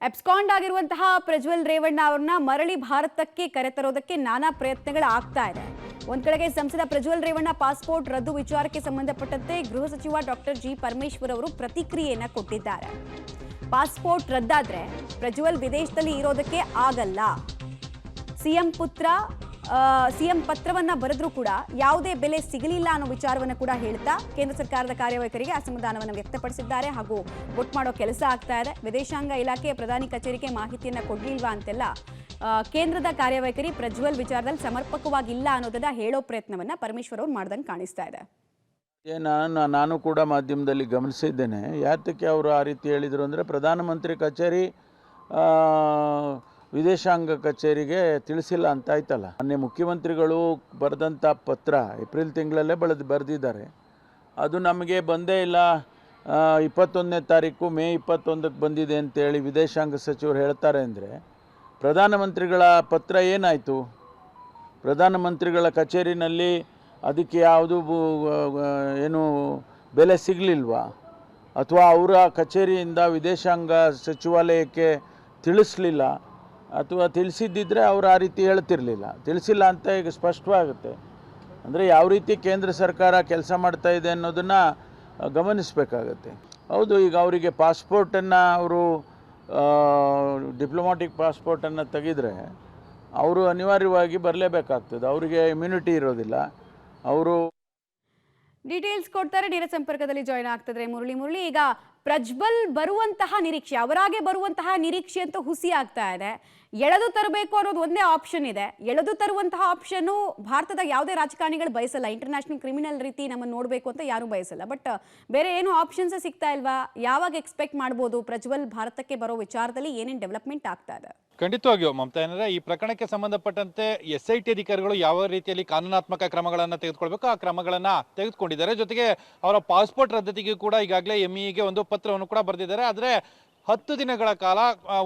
Abscond ಆಗಿರುವಂತಹ ಪ್ರಜ್ವಲ್ ರೇವಣ್ಣ ಅವರನ್ನ ಮರಳಿ ಭಾರತಕ್ಕೆ ಕರೆತರೋದಕ್ಕೆ ನಾನಾ ಪ್ರಯತ್ನಗಳು ಆಗ್ತಾ ಇದೆ. ಒಂದ್ ಕಡೆಗೆ ಸಂಸದ ಪ್ರಜ್ವಲ್ ರೇವಣ್ಣ ಪಾಸ್ಪೋರ್ಟ್ ರದ್ದು ವಿಚಾರಕ್ಕೆ ಸಂಬಂಧಪಟ್ಟಂತೆ ಗೃಹ ಸಚಿವ ಡಾಕ್ಟರ್ ಜಿ ಪರಮೇಶ್ವರ್ ಅವರು ಪ್ರತಿಕ್ರಿಯೆಯನ್ನ ಕೊಟ್ಟಿದ್ದಾರೆ. ಪಾಸ್ಪೋರ್ಟ್ ರದ್ದಾದ್ರೆ ಪ್ರಜ್ವಲ್ ವಿದೇಶದಲ್ಲಿ ಇರೋದಕ್ಕೆ ಆಗಲ್ಲ. ಸಿಎಂ ಪತ್ರವನ್ನ ಬರೆದ್ರೂ ಕೂಡ ಯಾವುದೇ ಬೆಲೆ ಸಿಗಲಿಲ್ಲ ಅನ್ನೋ ವಿಚಾರವನ್ನ ಕೂಡ ಹೇಳ್ತಾ ಕೇಂದ್ರ ಸರ್ಕಾರದ ಕಾರ್ಯವೈಖರಿಗೆ ಅಸಮಾಧಾನವನ್ನು ವ್ಯಕ್ತಪಡಿಸಿದ್ದಾರೆ ಹಾಗೂ ವೋಟ್ ಮಾಡೋ ಕೆಲಸ ಆಗ್ತಾ ಇದೆ. ವಿದೇಶಾಂಗ ಇಲಾಖೆ ಪ್ರಧಾನಿ ಕಚೇರಿಗೆ ಮಾಹಿತಿಯನ್ನ ಕೊಡ್ಲಿಲ್ವಾ ಅಂತೆಲ್ಲ ಕೇಂದ್ರದ ಕಾರ್ಯವೈಖರಿ ಪ್ರಜ್ವಲ್ ವಿಚಾರದಲ್ಲಿ ಸಮರ್ಪಕವಾಗಿಲ್ಲ ಅನ್ನೋದನ್ನ ಹೇಳೋ ಪ್ರಯತ್ನವನ್ನ ಪರಮೇಶ್ವರ್ ಅವರು ಮಾಡ್ದಂಗೆ ಕಾಣಿಸ್ತಾ ಇದೆ. ನಾನು ಕೂಡ ಮಾಧ್ಯಮದಲ್ಲಿ ಗಮನಿಸಿದ್ದೇನೆ. ಯಾತಕ್ಕೆ ಅವರು ಆ ರೀತಿ ಹೇಳಿದರು ಅಂದರೆ, ಪ್ರಧಾನಮಂತ್ರಿ ಕಚೇರಿ ವಿದೇಶಾಂಗ ಕಚೇರಿಗೆ ತಿಳಿಸಿಲ್ಲ ಅಂತ ಆಯ್ತಲ್ಲ. ಮೊನ್ನೆ ಮುಖ್ಯಮಂತ್ರಿಗಳು ಬರೆದಂಥ ಪತ್ರ ಏಪ್ರಿಲ್ ತಿಂಗಳಲ್ಲೇ ಬರೆದಿದ್ದಾರೆ. ಅದು ನಮಗೆ ಬಂದೇ ಇಲ್ಲ. 21ನೇ ತಾರೀಕು ಮೇ 21ಕ್ಕೆ ಬಂದಿದೆ ಅಂತೇಳಿ ವಿದೇಶಾಂಗ ಸಚಿವರು ಹೇಳ್ತಾರೆ ಅಂದರೆ, ಪ್ರಧಾನಮಂತ್ರಿಗಳ ಪತ್ರ ಏನಾಯಿತು? ಪ್ರಧಾನಮಂತ್ರಿಗಳ ಕಚೇರಿನಲ್ಲಿ ಅದಕ್ಕೆ ಯಾವುದು ಏನು ಬೆಲೆ ಸಿಗಲಿಲ್ವಾ? ಅಥವಾ ಅವರ ಕಚೇರಿಯಿಂದ ವಿದೇಶಾಂಗ ಸಚಿವಾಲಯಕ್ಕೆ ತಿಳಿಸಲಿಲ್ಲ? ಅಥವಾ ತಿಳಿಸಿದ್ದಿದ್ರೆ ಅವರು ಆ ರೀತಿ ಹೇಳ್ತಿರಲಿಲ್ಲ. ತಿಳಿಸಿಲ್ಲ ಅಂತ ಈಗ ಸ್ಪಷ್ಟವಾಗುತ್ತೆ. ಅಂದರೆ ಯಾವ ರೀತಿ ಕೇಂದ್ರ ಸರ್ಕಾರ ಕೆಲಸ ಮಾಡ್ತಾ ಇದೆ ಅನ್ನೋದನ್ನು ಗಮನಿಸಬೇಕಾಗತ್ತೆ. ಹೌದು, ಈಗ ಅವರಿಗೆ ಪಾಸ್ಪೋರ್ಟನ್ನು ಅವರು ಡಿಪ್ಲೊಮ್ಯಾಟಿಕ್ ಪಾಸ್ಪೋರ್ಟನ್ನು ತೆಗೆದರೆ ಅವರು ಅನಿವಾರ್ಯವಾಗಿ ಬರಲೇಬೇಕಾಗ್ತದೆ. ಅವರಿಗೆ ಇಮ್ಯುನಿಟಿ ಇರೋದಿಲ್ಲ. ಅವರು ಡೀಟೇಲ್ಸ್ ಕೊಡ್ತಾರೆ. ನೇರ ಸಂಪರ್ಕದಲ್ಲಿ ಜಾಯ್ನ್ ಆಗ್ತಿದ್ರೆ ಮುರಳಿ. ಈಗ ಪ್ರಜ್ವಲ್ ಬರುವಂತಹ ನಿರೀಕ್ಷೆ, ಅವರಾಗೆ ಬರುವಂತಹ ನಿರೀಕ್ಷೆ ಅಂತ ಹುಸಿ ಆಗ್ತಾ ಇದೆ. ಎಳೆದು ತರಬೇಕು ಅನ್ನೋದು ಒಂದೇ ಆಪ್ಷನ್ ಇದೆ. ಎಳೆದು ತರುವಂತಹ ಆಪ್ಷನ್ ಭಾರತದ ಯಾವುದೇ ರಾಜಕಾರಣಿಗಳು ಬಯಸಲ್ಲ. ಇಂಟರ್ನ್ಯಾಷನಲ್ ಕ್ರಿಮಿನಲ್ ರೀತಿ ನಮ್ಮನ್ನು ನೋಡಬೇಕು ಅಂತ ಯಾರು ಬಯಸಲ್ಲ. ಬಟ್ ಬೇರೆ ಏನು ಆಪ್ಷನ್ಸ್ ಸಿಗ್ತಾ ಇಲ್ವಾ? ಯಾವಾಗ ಎಕ್ಸ್ಪೆಕ್ಟ್ ಮಾಡ್ಬೋದು ಪ್ರಜ್ವಲ್ ಭಾರತಕ್ಕೆ ಬರೋ ವಿಚಾರದಲ್ಲಿ ಏನೇನು ಡೆವಲಪ್ಮೆಂಟ್ ಆಗ್ತಾ ಇದೆ? ಖಂಡಿತವಾಗಿಯೂ ಮಮತಾ, ಏನಂದ್ರೆ ಈ ಪ್ರಕರಣಕ್ಕೆ ಸಂಬಂಧಪಟ್ಟಂತೆ SIT ಅಧಿಕಾರಿಗಳು ಯಾವ ರೀತಿಯಲ್ಲಿ ಕಾನೂನಾತ್ಮಕ ಕ್ರಮಗಳನ್ನು ತೆಗೆದುಕೊಳ್ಬೇಕು ಆ ಕ್ರಮಗಳನ್ನ ತೆಗೆದುಕೊಂಡಿದ್ದಾರೆ. ಜೊತೆಗೆ ಅವರ ಪಾಸ್ಪೋರ್ಟ್ ರದ್ದತಿಗೆ ಕೂಡ ಈಗಾಗಲೇ MEEಗೆ ಒಂದು ಪತ್ರವನ್ನು ಕೂಡ ಬರೆದಿದ್ದಾರೆ. ಆದರೆ 10 ದಿನಗಳ ಕಾಲ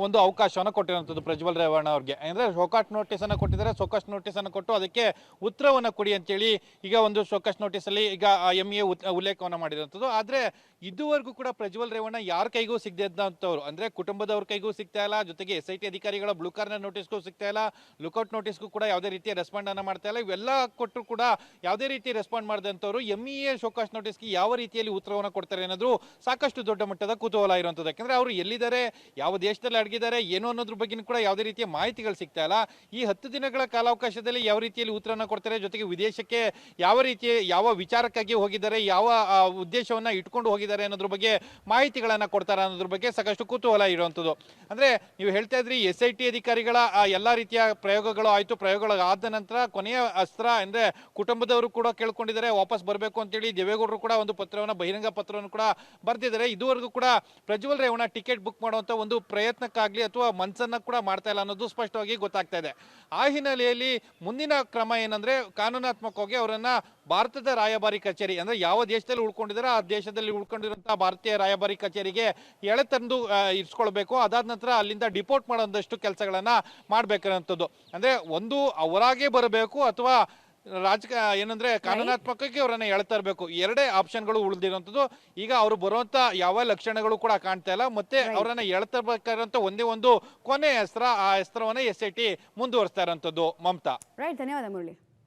ಒಂದು ಅವಕಾಶವನ್ನು ಕೊಟ್ಟಿರುವಂಥದ್ದು ಪ್ರಜ್ವಲ್ ರೇವಣ್ಣ ಅವ್ರಿಗೆ. ಅಂದರೆ ಶೋಕಾಸ್ ನೋಟಿಸನ್ನು ಕೊಟ್ಟಿದ್ದಾರೆ. ಶೋಕಾಸ್ ನೋಟಿಸನ್ನು ಕೊಟ್ಟು ಅದಕ್ಕೆ ಉತ್ತರವನ್ನು ಕೊಡಿ ಅಂತೇಳಿ ಈಗ ಒಂದು ಶೋಕಾಸ್ ನೋಟಿಸಲ್ಲಿ ಈಗ MEE ಉಲ್ಲೇಖವನ್ನು ಮಾಡಿರುವಂಥದ್ದು. ಆದರೆ ಇದುವರೆಗೂ ಕೂಡ ಪ್ರಜ್ವಲ್ ರೇವಣ್ಣ ಯಾರ ಕೈಗೂ ಸಿಗದೆ ಇದ್ದಂಥವ್ರು, ಅಂದರೆ ಕುಟುಂಬದವ್ರ ಕೈಗೂ ಸಿಗ್ತಾ ಇಲ್ಲ. ಜೊತೆಗೆ SIT ಅಧಿಕಾರಿಗಳ ಬ್ಲೂ ಕಾರ್ನರ್ ನೋಟಿಸ್ಗೂ ಸಿಗ್ತಾ ಇಲ್ಲ. ಲುಕೌಟ್ ನೋಟಿಸ್ಗೂ ಕೂಡ ಯಾವುದೇ ರೀತಿಯ ರೆಸ್ಪಾಂಡನ್ನು ಮಾಡ್ತಾ ಇಲ್ಲ. ಇವೆಲ್ಲ ಕೊಟ್ಟರು ಕೂಡ ಯಾವುದೇ ರೀತಿ ರೆಸ್ಪಾಂಡ್ ಮಾಡಿದಂಥವ್ರು MEE ಶೋಕಾಸ್ ನೋಟಿಸ್ಗೆ ಯಾವ ರೀತಿಯಲ್ಲಿ ಉತ್ತರವನ್ನು ಕೊಡ್ತಾರೆ ಅನ್ನೋದು ಸಾಕಷ್ಟು ದೊಡ್ಡ ಮಟ್ಟದ ಕುತೂಹಲ ಇರುವಂಥದ್ದು. ಯಾಕಂದರೆ ಅವರು ಎಲ್ಲಿದ್ದಾರೆ, ಯಾವ ದೇಶದಲ್ಲಿ ಅಡಗಿದ್ದಾರೆ, ಏನು ಅನ್ನೋದ್ರ ಬಗ್ಗೆ ಕೂಡ ಯಾವುದೇ ರೀತಿಯ ಮಾಹಿತಿಗಳು ಸಿಗ್ತಾ ಇಲ್ಲ. ಈ 10 ದಿನಗಳ ಕಾಲಾವಕಾಶದಲ್ಲಿ ಯಾವ ರೀತಿಯಲ್ಲಿ ಉತ್ತರವನ್ನು ಕೊಡ್ತಾರೆ, ಜೊತೆಗೆ ವಿದೇಶಕ್ಕೆ ಯಾವ ರೀತಿಯ ಯಾವ ವಿಚಾರಕ್ಕಾಗಿ ಹೋಗಿದ್ದಾರೆ, ಯಾವ ಉದ್ದೇಶವನ್ನ ಇಟ್ಕೊಂಡು ಹೋಗಿದ್ದಾರೆ ಅನ್ನೋದ್ರ ಬಗ್ಗೆ ಮಾಹಿತಿಗಳನ್ನ ಕೊಡ್ತಾರೆ ಅನ್ನೋದ್ರ ಬಗ್ಗೆ ಸಾಕಷ್ಟು ಕುತೂಹಲ ಇರುವಂಥದ್ದು. ಅಂದ್ರೆ ನೀವು ಹೇಳ್ತಾ ಇದ್ರಿ SIT ಅಧಿಕಾರಿಗಳ ಎಲ್ಲಾ ರೀತಿಯ ಪ್ರಯೋಗಗಳು ಆಯ್ತು. ಪ್ರಯೋಗಗಳಾದ ನಂತರ ಕೊನೆಯ ಅಸ್ತ್ರ ಅಂದ್ರೆ ಕುಟುಂಬದವರು ಕೂಡ ಕೇಳ್ಕೊಂಡಿದ್ದಾರೆ ವಾಪಸ್ ಬರಬೇಕು ಅಂತೇಳಿ. ದೇವೇಗೌಡರು ಕೂಡ ಒಂದು ಪತ್ರವನ್ನು, ಬಹಿರಂಗ ಪತ್ರವನ್ನು ಕೂಡ ಬರೆದಿದ್ದಾರೆ. ಇದುವರೆಗೂ ಕೂಡ ಪ್ರಜ್ವಲ್ ರೇವಣ್ಣ ಟಿಕೆಟ್ ಬುಕ್ ಮಾಡುವಂತ ಒಂದು ಪ್ರಯತ್ನಕ್ಕಾಗ್ಲಿ ಅಥವಾ ಮನಸ್ಸನ್ನ ಕೂಡ ಮಾಡ್ತಾ ಇಲ್ಲ ಅನ್ನೋದು ಸ್ಪಷ್ಟವಾಗಿ ಗೊತ್ತಾಗ್ತಾ ಇದೆ. ಆ ಹಿನ್ನೆಲೆಯಲ್ಲಿ ಮುಂದಿನ ಕ್ರಮ ಏನಂದ್ರೆ, ಕಾನೂನಾತ್ಮಕವಾಗಿ ಅವರನ್ನ ಭಾರತದ ರಾಯಭಾರಿ ಕಚೇರಿ, ಅಂದ್ರೆ ಯಾವ ದೇಶದಲ್ಲಿ ಉಳ್ಕೊಂಡಿದ್ದಾರೆ ಆ ದೇಶದಲ್ಲಿ ಉಳ್ಕೊಂಡಿರುವಂತಹ ಭಾರತೀಯ ರಾಯಭಾರಿ ಕಚೇರಿಗೆ ಎಳೆತಂದು ಇರಿಸ್ಕೊಳ್ಬೇಕು. ಅದಾದ ನಂತರ ಅಲ್ಲಿಂದ ಡಿಪೋರ್ಟ್ ಮಾಡೋದಷ್ಟು ಕೆಲಸಗಳನ್ನ ಮಾಡ್ಬೇಕಂತದ್ದು. ಅಂದ್ರೆ ಒಂದು ಅವರಾಗೆ ಬರಬೇಕು ಅಥವಾ ಏನಂದ್ರೆ ಕಾನೂನಾತ್ಮಕಕ್ಕೆ ಅವರನ್ನ ಎಳ್ತರಬೇಕು. ಎರಡೇ ಆಪ್ಷನ್ಗಳು ಉಳಿದಿರುವಂತದ್ದು. ಈಗ ಅವರು ಬರುವಂತ ಯಾವ ಲಕ್ಷಣಗಳು ಕೂಡ ಕಾಣ್ತಾ ಇಲ್ಲ. ಮತ್ತೆ ಅವರನ್ನ ಎಳ್ತರಬೇಕಾದಂತ ಒಂದೇ ಒಂದು ಕೊನೆ ಅಸ್ತ್ರ, ಆ ಅಸ್ತ್ರವನ್ನ SIT ಮುಂದುವರಿಸ್ತಾ ಇರುವಂತದ್ದು. ಮಮತಾ, ಧನ್ಯವಾದ ಮುರಳಿ.